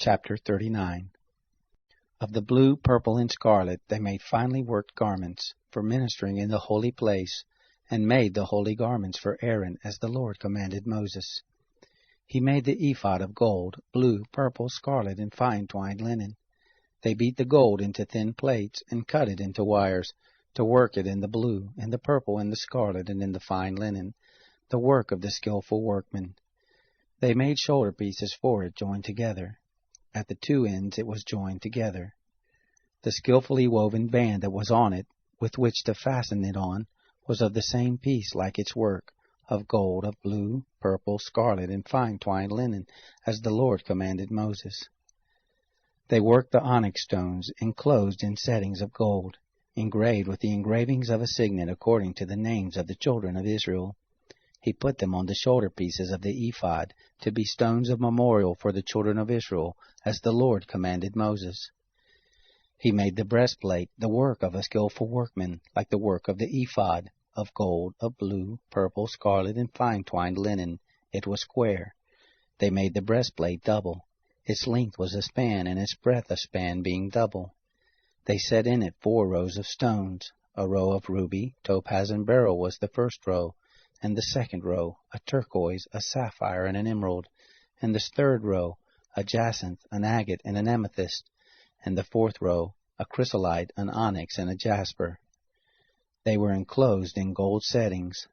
Chapter 39. Of the blue, purple, and scarlet they made finely worked garments for ministering in the holy place, and made the holy garments for Aaron as the Lord commanded Moses. He made the ephod of gold, blue, purple, scarlet, and fine twined linen. They beat the gold into thin plates, and cut it into wires, to work it in the blue, and the purple, and the scarlet, and in the fine linen, the work of the skillful workmen. They made shoulder pieces for it joined together. At the two ends it was joined together. The skillfully woven band that was on it, with which to fasten it on, was of the same piece like its work, of gold, of blue, purple, scarlet, and fine twined linen, as the Lord commanded Moses. They worked the onyx stones, enclosed in settings of gold, engraved with the engravings of a signet according to the names of the children of Israel. He put them on the shoulder pieces of the ephod, to be stones of memorial for the children of Israel, as the Lord commanded Moses. He made the breastplate, the work of a skillful workman, like the work of the ephod, of gold, of blue, purple, scarlet, and fine twined linen. It was square. They made the breastplate double. Its length was a span, and its breadth a span, being double. They set in it 4 rows of stones. A row of ruby, topaz, and beryl was the first row, and the second row, a turquoise, a sapphire, and an emerald, and the third row, a jacinth, an agate, and an amethyst, and the fourth row, a chrysolite, an onyx, and a jasper. They were enclosed in gold settings.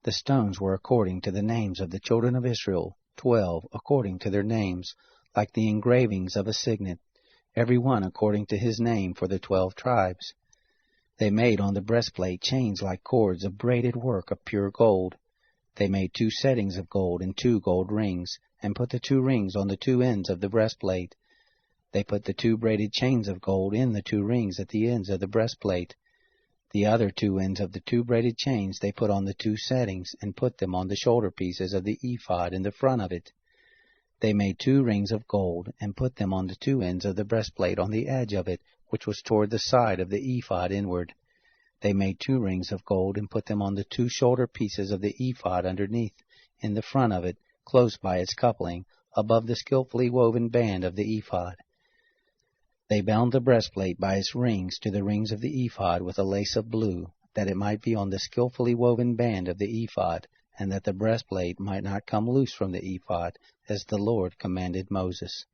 The stones were according to the names of the children of Israel, 12 according to their names, like the engravings of a signet, every one according to his name for the 12 tribes. They made on the breastplate chains like cords of braided work of pure gold. They made 2 settings of gold and 2 gold rings, and put the 2 rings on the 2 ends of the breastplate. They put the 2 braided chains of gold in the 2 rings at the ends of the breastplate. The other 2 ends of the 2 braided chains they put on the 2 settings, and put them on the shoulder pieces of the ephod in the front of it. They made 2 rings of gold, and put them on the 2 ends of the breastplate on the edge of it, which was toward the side of the ephod inward. They made 2 rings of gold, and put them on the 2 shoulder pieces of the ephod underneath, in the front of it, close by its coupling, above the skillfully woven band of the ephod. They bound the breastplate by its rings to the rings of the ephod with a lace of blue, that it might be on the skillfully woven band of the ephod, and that the breastplate might not come loose from the ephod, as the Lord commanded Moses.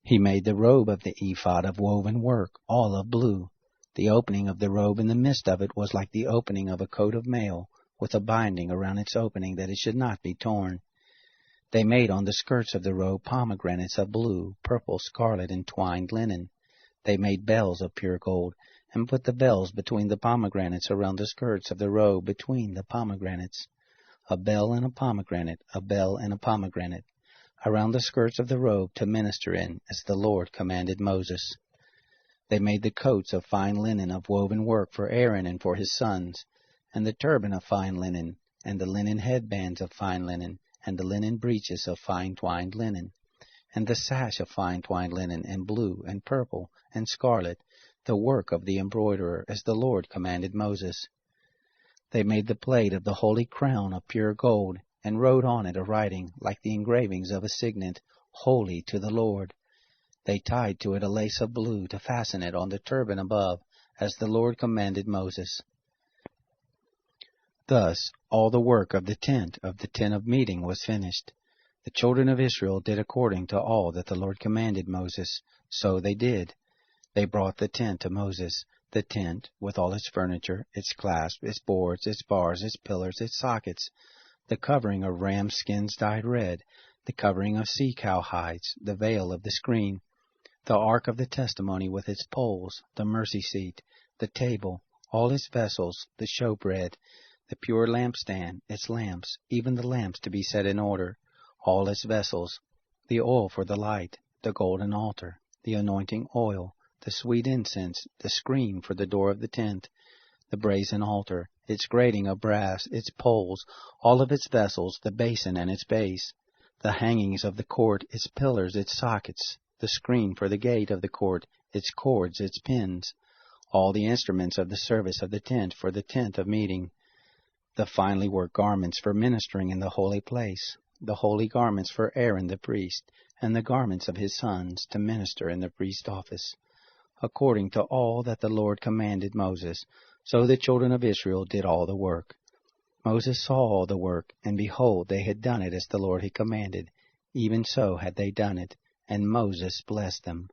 He made the robe of the ephod of woven work, all of blue. The opening of the robe in the midst of it was like the opening of a coat of mail, with a binding around its opening that it should not be torn. They made on the skirts of the robe pomegranates of blue, purple, scarlet, and twined linen. They made bells of pure gold, and put the bells between the pomegranates around the skirts of the robe between the pomegranates. A bell and a pomegranate, a bell and a pomegranate, around the skirts of the robe to minister in, as the Lord commanded Moses. They made the coats of fine linen of woven work for Aaron and for his sons, and the turban of fine linen, and the linen headbands of fine linen, and the linen breeches of fine twined linen, and the sash of fine twined linen, and blue, and purple, and scarlet, the work of the embroiderer, as the Lord commanded Moses. They made the plate of the holy crown of pure gold, and wrote on it a writing like the engravings of a signet, Holy to the Lord. They tied to it a lace of blue to fasten it on the turban above, as the Lord commanded Moses. Thus all the work of the tent of meeting was finished. The children of Israel did according to all that the Lord commanded Moses. So they did. They brought the tent to Moses, the tent with all its furniture, its clasps, its boards, its bars, its pillars, its sockets, the covering of ram skins dyed red, the covering of sea-cow hides, the veil of the screen, the ark of the testimony with its poles, the mercy seat, the table, all its vessels, the showbread, the pure lampstand, its lamps, even the lamps to be set in order, all its vessels, the oil for the light, the golden altar, the anointing oil, the sweet incense, the screen for the door of the tent, the brazen altar, its grating of brass, its poles, all of its vessels, the basin and its base, the hangings of the court, its pillars, its sockets, the screen for the gate of the court, its cords, its pins, all the instruments of the service of the tent for the tent of meeting, the finely worked garments for ministering in the holy place, the holy garments for Aaron the priest, and the garments of his sons to minister in the priest's office, according to all that the Lord commanded Moses. So the children of Israel did all the work. Moses saw all the work, and behold, they had done it as the Lord had commanded. Even so had they done it, and Moses blessed them.